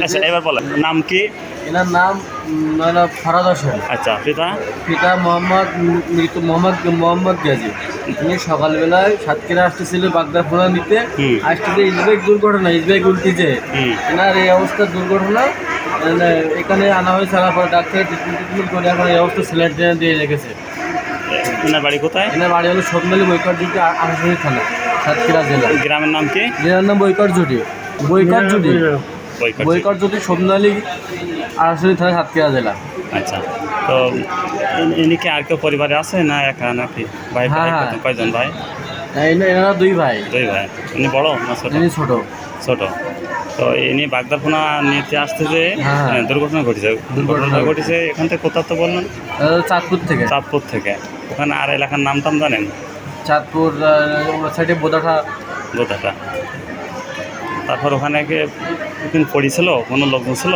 আচ্ছা এবার বলেন নাম কি? এনার নাম ফরাদ হোসেন। আচ্ছা পিতা? পিতা মোহাম্মদ গাজী। তিনি সকালবেলায় সাতক্ষীরা আসতেছিল বাগদা ফোনা নিতে, আসতেছে ইসবাইক দুর্ঘটনা, ইসবাইক উল্টিছে। এনার এই অবস্থা দুর্ঘটনা এখানে আনা হয়েছে, আনার পরে ডাক্তারের ট্রিটমেন্ট করে এখন এই অবস্থা সিলেট ট্রেনে দিয়ে রেখেছে। এনার বাড়ি কোথায়? এনার বাড়ি হলো সোদমালি বৈকট জুটি, আশাশুড়ি থানা, সাতক্ষীরা জেলা। গ্রামের নাম কি? জেলার নাম বৈকট জুটি। বৈকট জুটি সোদমালি, আশাশুড়ি থানা, সাতক্ষীরা জেলা। আচ্ছা, তো ইনি কি আর কেউ পরিবারে আছে না একা নাকি? ভাই কয়জন ভাই? এনারা দুই ভাই। ইনি বড় না ছোট? ইনি ছোট। ছোট। তো ইনি বাগদারফোনা নিতে আসতে যে দুর্ঘটনা ঘটেছে এখান থেকে কোথাও তো বললেন? চাঁদপুর থেকে। ওখানে আর এলাকার নাম টাম জানেন? চাঁদপুর সাইডে বোদাটা। তারপর ওখানে পড়েছিল কোনো লোকজন ছিল?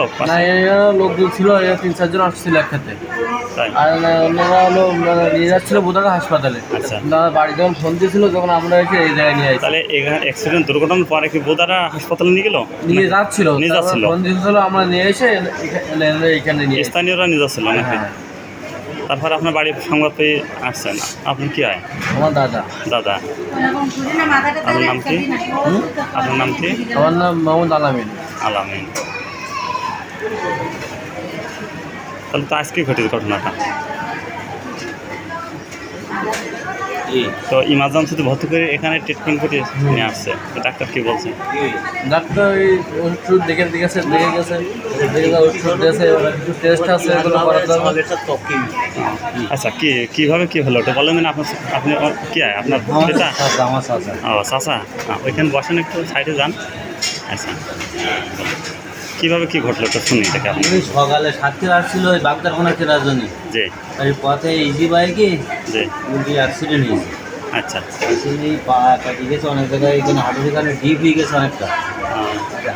লোকজন ছিল 3-4 জন আসছিল একসাথে। আর অন্যরা হলো নিয়ে যাচ্ছিল বোদাটা হাসপাতালে। আচ্ছা, বাড়ি যখন ফোন দিয়েছিল তখন আমরা এসে এই জায়গায় নিয়ে আসি। তাহলে এখানে অ্যাক্সিডেন্ট দুর্ঘটনার পরে কি বোদারা হাসপাতালে নিয়ে যাচ্ছিল? ফোন দিয়েছিল, আমরা নিয়ে এসে এখানে নিয়ে স্থানীয়রা নিয়ে যাচ্ছিল নাকি? তারপর আপনার বাড়ির সংবাদ পেয়ে আসছেন। আপনি কি হয়? আমার দাদা। আপনার নাম কি? আমার নাম মোহাম্মদ আলামিন। তাহলে তো আজকে ঘটেছে ঘটনাটা। তো ইমার্জেন্সিতে ভর্তি করে এখানে ট্রিটমেন্ট করে নিয়ে আসছে। ডাক্তার কি বলছে? ডাক্তার ওষুধ দেখে গেছে, ওষুধ দিয়েছে, টেস্ট আছে। আচ্ছা, কীভাবে কী হলো ওটা বলেন না? আপনি কি হয় আপনার পিতা? ও চাচা, ওইখানে বসেন, একটু সাইডে যান। আচ্ছা, কীভাবে কী ঘটলো তো শুনি দেখে। আপনি সকালে সাতক্ষীরা আসছিল ওই বাগদারফোনা কেনার জন্য। জি। এই পথে ইজি বাইকে অ্যাক্সিডেন্ট হয়েছে। আচ্ছা, পা কাটি গেছে অনেক জায়গায়, এখানে হাঁটুর এখানে ডিপ হয়ে গেছে অনেকটা,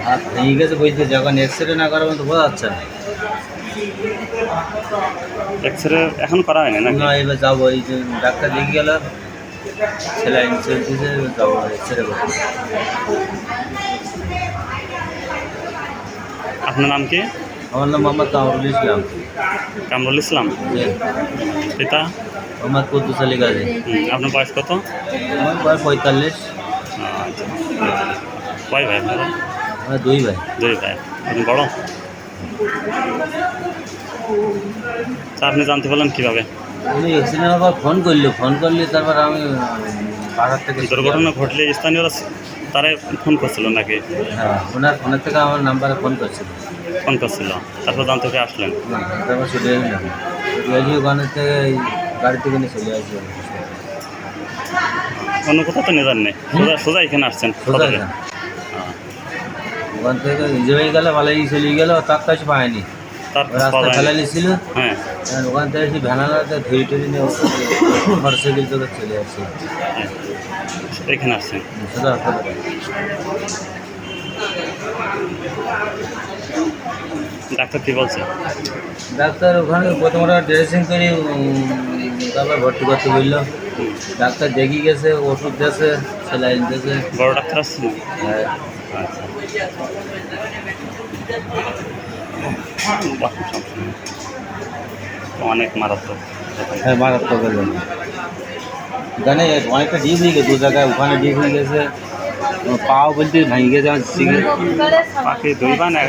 হাত ভেঙে গেছে। বলতে যখন এক্সরে না করার মতো বোঝা যাচ্ছে না। এক্সরে এখন করা হয়নি না? এবার যাবো, এই যে ডাক্তার দেখে গেল, সেলাইন চলতেছে, যাবো এক্সরে করতে। আপনার নাম কি? আমার নাম মোহাম্মদ কামরুল ইসলাম। পিতা? মোহাম্মদ কুদ্দুস আলী গাজী। আপনার বয়স কত? আমার বয়স 45। আচ্ছা, কয় ভাই আপনারা? আমরা দুই ভাই। আপনি বড়? আপনি জানতে পারলেন কীভাবে? উনি অ্যাক্সিডেন্ট আবার ফোন করলে তারপর আমি পাড়ার থেকে। দুর্ঘটনা ঘটলে স্থানীয়রা তারাই ফোন করছিল নাকি? হ্যাঁ, ওনার ফোনের থেকে আমার নাম্বারে ফোন করছিল। তারপর জানতে থেকে আসলেন? তারপর ছুটে গেলাম, ওখানের থেকে গাড়ি থেকে নিয়ে চলে আসি। অন্য কোথাও তো নিয়ে যান নেই, সোজা এখানে আসছেন? ওখান থেকে নিজে হয়ে গেলে ভালোই চলে গেল, তার কাছে পায়নি। রাস্তা ফেলা নিয়েছিল। হ্যাঁ, ওখান থেকে এসে ভ্যানালাতে ধুই টুরি নিয়ে মোটরসাইকেল থেকে চলে আসছে। এখানে আসছেন সোজা হাসপাতালে। ডাক্তার কি বলছে? ডাক্তার ওখানে প্রথম ড্রেসিং করে তারপর ভর্তি করতে বললো। ডাক্তার দেখি গেছে, ওষুধ দিয়েছে, সেলাইন দিয়েছে। বড় ডাক্তার আসছে? হ্যাঁ। আচ্ছা, অনেক মারাত্মক। হ্যাঁ, মারাত্মক। এখানে অনেকটা ডিপ হয়ে গেছে, দু জায়গায় ওখানে ডিপ হয়ে গেছে, পাও বলতে ভেঙে গেছে। পাখি দুই পা না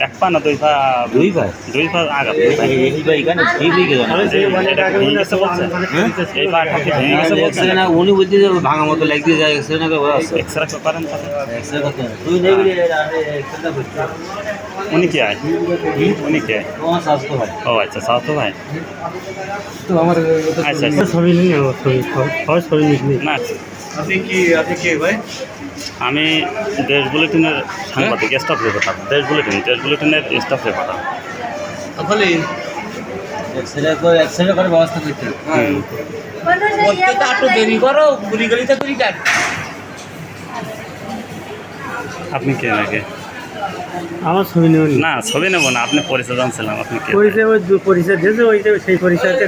এক পা না দুই পা? দুই পা আগা। এখানে ডিপ হয়ে গেছে। এই পা ভেঙে গেছে বলছে না, উনি বলতে যে ভাঙা মতো লাগতে যায়। এক্সরে না এক্সরে করেন? এক্সরে করতে উনি কি আয়? উনি কে? আমার স্বাস্থ্য ভাই। ও আচ্ছা, স্বাস্থ্য ভাই। তো আমার আচ্ছা, ছবি নিয়ে না। আপনি কি ভাই? আমি দেশ বুলেটিনের সাংবাদিক, স্টাফ রিপোর্টার। দেশ বুলেটিনের স্টাফ রিপোর্টার। তাহলে এক্সরে করে ব্যবস্থা করতে দেরি করো, গুলি গলিতে করি। আপনি কে নাকি? আমার ছবি নেব না, ছবি নেব না। আপনি পরিচয় জানছিলাম। আপনি কে? পরিচয় দিয়েছে, সেই পরিচয়টা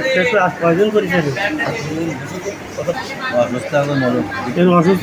কয়জন পরিচয় অসুস্থ।